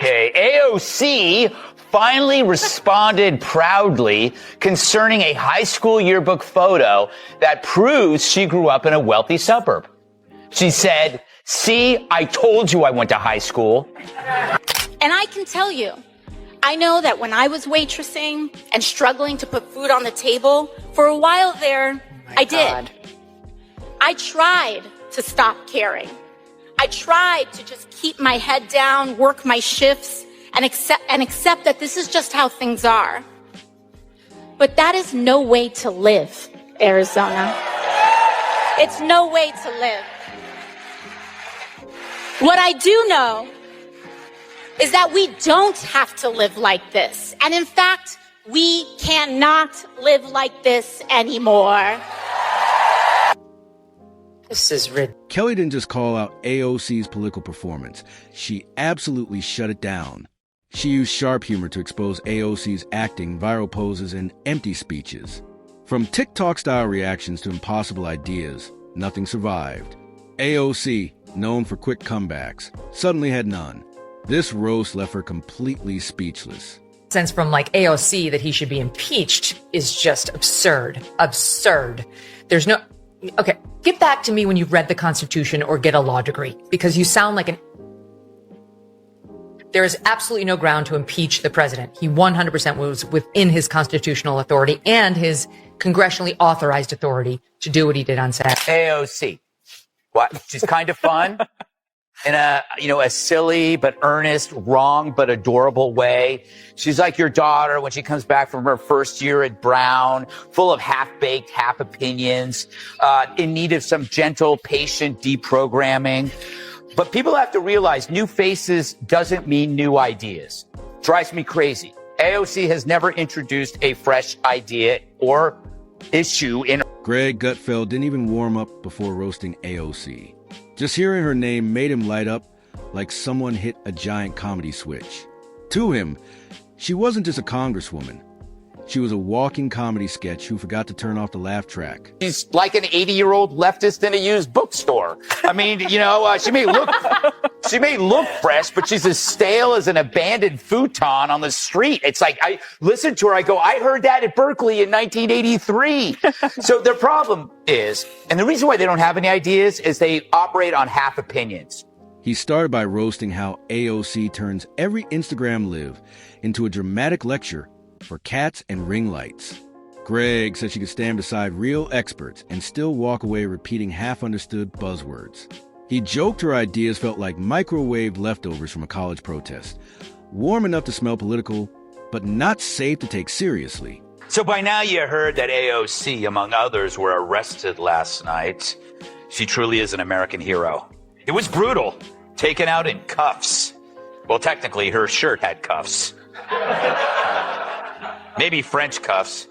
Okay, AOC finally responded proudly concerning a high school yearbook photo that proves she grew up in a wealthy suburb. She said, "See, I told you I went to high school." And I can tell you, I know that when I was waitressing and struggling to put food on the table, for a while there, I did. I tried to stop caring. I tried to just keep my head down, work my shifts, and accept that this is just how things are. But that is no way to live, Arizona. It's no way to live. What I do know is that we don't have to live like this. And in fact, we cannot live like this anymore. This is ridiculous. Kelly didn't just call out AOC's political performance. She absolutely shut it down. She used sharp humor to expose AOC's acting, viral poses, and empty speeches. From TikTok-style reactions to impossible ideas, nothing survived. AOC, known for quick comebacks, suddenly had none. This roast left her completely speechless. Sense from AOC that he should be impeached is just absurd. Absurd. There's no... Okay, get back to me when you've read the Constitution or get a law degree, because you sound like an... There is absolutely no ground to impeach the president. He 100% was within his constitutional authority and his congressionally authorized authority to do what he did on Saturday. AOC. What? She's kind of fun in a silly but earnest, wrong but adorable way. She's like your daughter when she comes back from her first year at Brown, full of half-baked, half opinions, in need of some gentle, patient deprogramming. But people have to realize new faces doesn't mean new ideas. Drives me crazy. AOC has never introduced a fresh idea or issue in... Greg Gutfeld didn't even warm up before roasting AOC. Just hearing her name made him light up like someone hit a giant comedy switch. To him, she wasn't just a congresswoman. She was a walking comedy sketch who forgot to turn off the laugh track. She's like an 80-year-old leftist in a used bookstore. I mean, she may look fresh, but she's as stale as an abandoned futon on the street. It's like, I listen to her, I go, I heard that at Berkeley in 1983. So their problem is, and the reason why they don't have any ideas is they operate on half opinions. He started by roasting how AOC turns every Instagram live into a dramatic lecture for cats and ring lights. Greg said she could stand beside real experts and still walk away repeating half-understood buzzwords. He joked her ideas felt like microwaved leftovers from a college protest, warm enough to smell political, but not safe to take seriously. So by now you heard that AOC, among others, were arrested last night. She truly is an American hero. It was brutal, taken out in cuffs. Well, technically, her shirt had cuffs. Maybe French cuffs,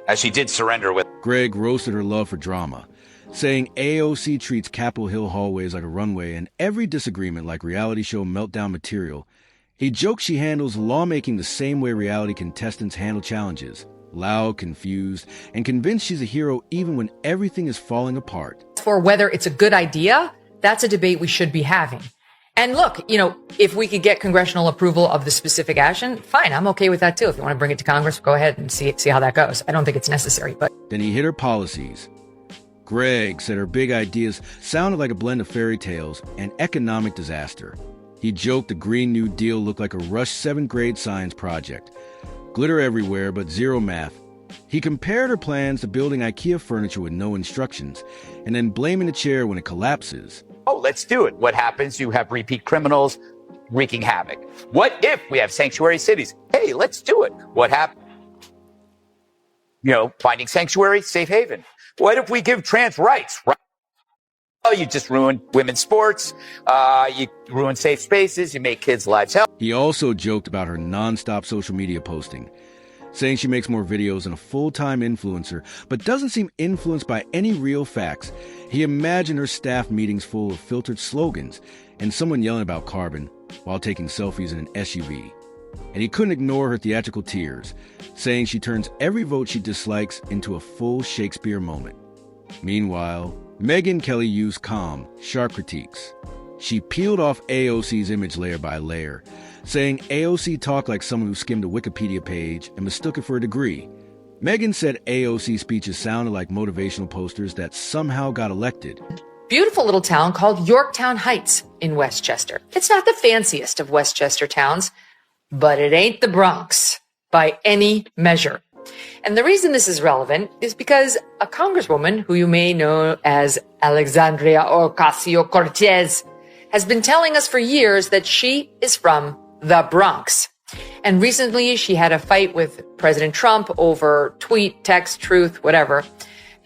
as she did surrender with. Greg roasted her love for drama, saying AOC treats Capitol Hill hallways like a runway and every disagreement like reality show meltdown material. He joked she handles lawmaking the same way reality contestants handle challenges, loud, confused, and convinced she's a hero even when everything is falling apart. For whether it's a good idea, that's a debate we should be having. And look, if we could get congressional approval of the specific action, fine, I'm okay with that too. If you want to bring it to Congress, go ahead and see how that goes. I don't think it's necessary, but... Then he hit her policies. Greg said her big ideas sounded like a blend of fairy tales and economic disaster. He joked the Green New Deal looked like a rushed 7th grade science project. Glitter everywhere, but zero math. He compared her plans to building IKEA furniture with no instructions, and then blaming the chair when it collapses. Oh, let's do it. What happens? You have repeat criminals wreaking havoc. What if we have sanctuary cities? Hey, let's do it. What happens? Finding sanctuary, safe haven. What if we give trans rights? Oh, you just ruin women's sports. You ruin safe spaces. You make kids' lives hell. He also joked about her nonstop social media posting, saying she makes more videos than a full-time influencer, but doesn't seem influenced by any real facts. He imagined her staff meetings full of filtered slogans and someone yelling about carbon while taking selfies in an SUV. And he couldn't ignore her theatrical tears, saying she turns every vote she dislikes into a full Shakespeare moment. Meanwhile, Megyn Kelly used calm, sharp critiques. She peeled off AOC's image layer by layer, saying AOC talked like someone who skimmed a Wikipedia page and mistook it for a degree. Megyn said AOC speeches sounded like motivational posters that somehow got elected. Beautiful little town called Yorktown Heights in Westchester. It's not the fanciest of Westchester towns, but it ain't the Bronx by any measure. And the reason this is relevant is because a congresswoman who you may know as Alexandria Ocasio-Cortez has been telling us for years that she is from the Bronx. And recently she had a fight with President Trump over tweet, text, truth, whatever.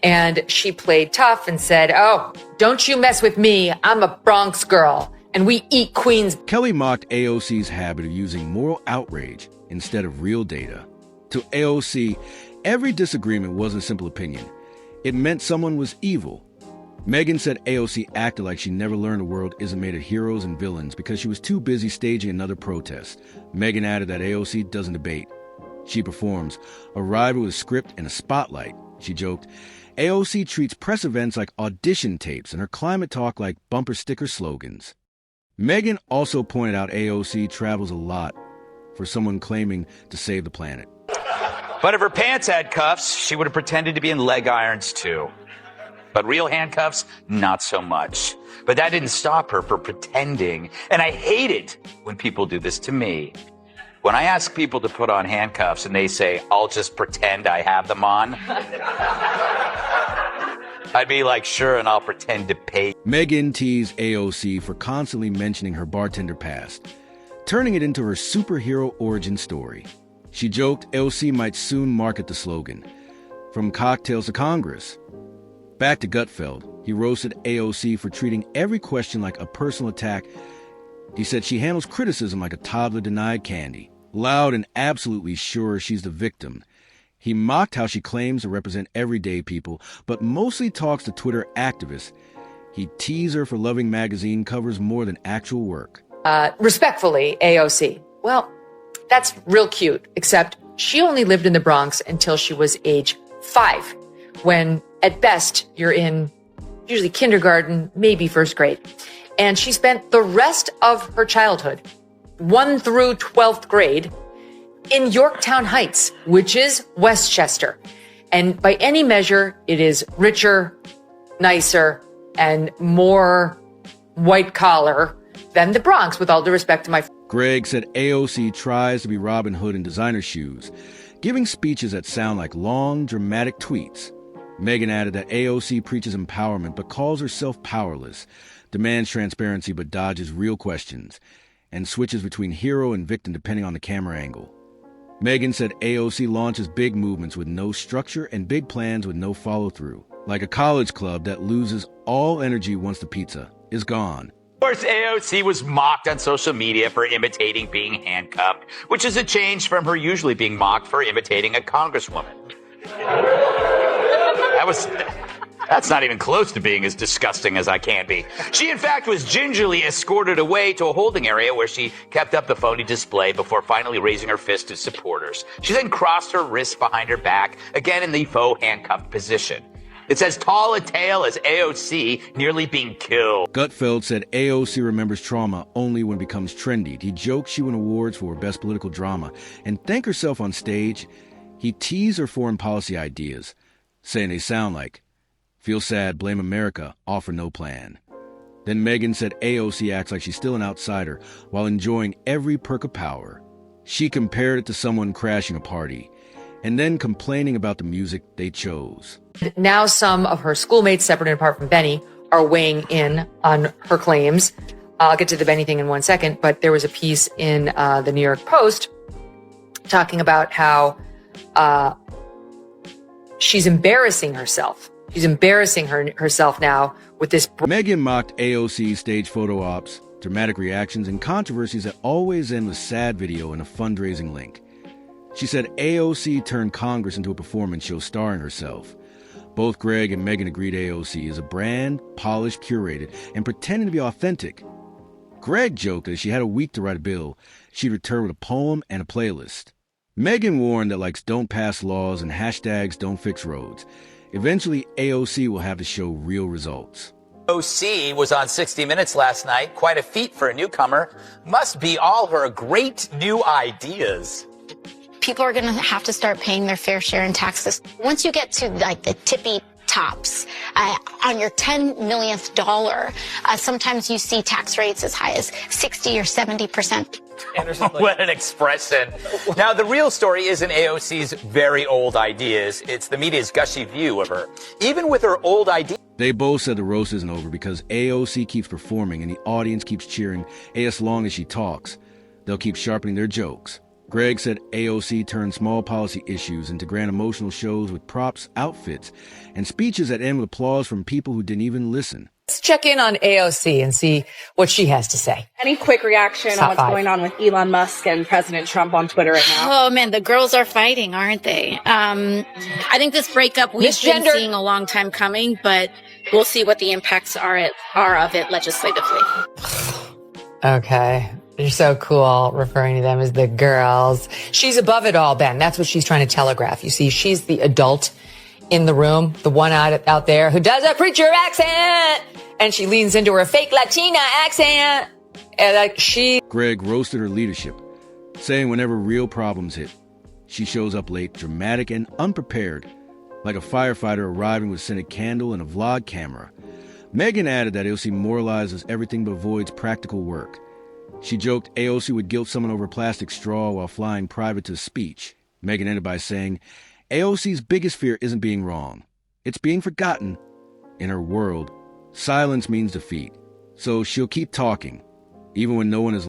And she played tough and said, "Oh, don't you mess with me. I'm a Bronx girl and we eat Queens." Kelly mocked AOC's habit of using moral outrage instead of real data. To AOC, every disagreement wasn't simple opinion. It meant someone was evil. Megyn said AOC acted like she never learned the world isn't made of heroes and villains because she was too busy staging another protest. Megyn added that AOC doesn't debate. She performs, arriving with a script and a spotlight. She joked, AOC treats press events like audition tapes and her climate talk like bumper sticker slogans. Megyn also pointed out AOC travels a lot for someone claiming to save the planet. But if her pants had cuffs, she would have pretended to be in leg irons too. But real handcuffs, not so much. But that didn't stop her from pretending. And I hate it when people do this to me. When I ask people to put on handcuffs and they say, "I'll just pretend I have them on," I'd be like, "Sure, and I'll pretend to pay." Megyn teased AOC for constantly mentioning her bartender past, turning it into her superhero origin story. She joked AOC might soon market the slogan, "From cocktails to Congress." Back to Gutfeld, he roasted AOC for treating every question like a personal attack. He said she handles criticism like a toddler denied candy, loud and absolutely sure she's the victim. He mocked how she claims to represent everyday people, but mostly talks to Twitter activists. He teased her for loving magazine covers more than actual work. Respectfully, AOC. Well, that's real cute, except she only lived in the Bronx until she was age 5, when at best you're in usually kindergarten, maybe first grade. And she spent the rest of her childhood, 1 through 12th grade, in Yorktown Heights, which is Westchester. And by any measure, it is richer, nicer, and more white collar than the Bronx, with all due respect to my... Greg said AOC tries to be Robin Hood in designer shoes, giving speeches that sound like long, dramatic tweets. Megyn added that AOC preaches empowerment but calls herself powerless, demands transparency but dodges real questions, and switches between hero and victim depending on the camera angle. Megyn said AOC launches big movements with no structure and big plans with no follow-through, like a college club that loses all energy once the pizza is gone. Of course, AOC was mocked on social media for imitating being handcuffed, which is a change from her usually being mocked for imitating a congresswoman. That's not even close to being as disgusting as I can be. She, in fact, was gingerly escorted away to a holding area where she kept up the phony display before finally raising her fist to supporters. She then crossed her wrists behind her back, again in the faux handcuffed position. It's as tall a tale as AOC nearly being killed. Gutfeld said AOC remembers trauma only when it becomes trendy. He joked she won awards for Best Political Drama and thanked herself on stage. He teased her foreign policy ideas, saying they sound like, "Feel sad, blame America, offer no plan." Then Megyn said AOC acts like she's still an outsider while enjoying every perk of power. She compared it to someone crashing a party and then complaining about the music they chose. Now some of her schoolmates, separate and apart from Benny, are weighing in on her claims. I'll get to the Benny thing in one second, but there was a piece in the New York Post talking about how she's embarrassing herself. She's embarrassing herself now with this. Megyn mocked AOC's stage photo ops, dramatic reactions, and controversies that always end with sad video and a fundraising link. She said AOC turned Congress into a performance show starring herself. Both Greg and Megyn agreed AOC is a brand, polished, curated, and pretending to be authentic. Greg joked that if she had a week to write a bill, she'd return with a poem and a playlist. Megyn warned that likes don't pass laws and hashtags don't fix roads. Eventually, AOC will have to show real results. OC was on 60 Minutes last night. Quite a feat for a newcomer. Must be all her great new ideas. People are going to have to start paying their fair share in taxes. Once you get to like the tippy tops, on your $10 millionth dollar, sometimes you see tax rates as high as 60 or 70%. What an expression. Now, the real story isn't AOC's very old ideas. It's the media's gushy view of her. Even with her old ideas. They both said the roast isn't over because AOC keeps performing and the audience keeps cheering as long as she talks. They'll keep sharpening their jokes. Greg said AOC turned small policy issues into grand emotional shows with props, outfits, and speeches that end with applause from people who didn't even listen. Let's check in on AOC and see what she has to say. Any quick reaction on what's going on with Elon Musk and President Trump on Twitter right now? Oh man, the girls are fighting, aren't they? I think this breakup we've been seeing a long time coming, but we'll see what the impacts are of it legislatively. Okay. You're so cool referring to them as the girls. She's above it all, Ben. That's what she's trying to telegraph. You see, she's the adult in the room, the one out there who does a preacher accent. And she leans into her fake Latina accent. And Greg roasted her leadership, saying whenever real problems hit, she shows up late, dramatic and unprepared, like a firefighter arriving with scented candle and a vlog camera. Megyn added that AOC moralizes everything but avoids practical work. She joked AOC would guilt someone over a plastic straw while flying private to a speech. Megyn ended by saying, AOC's biggest fear isn't being wrong. It's being forgotten. In her world, silence means defeat. So she'll keep talking, even when no one is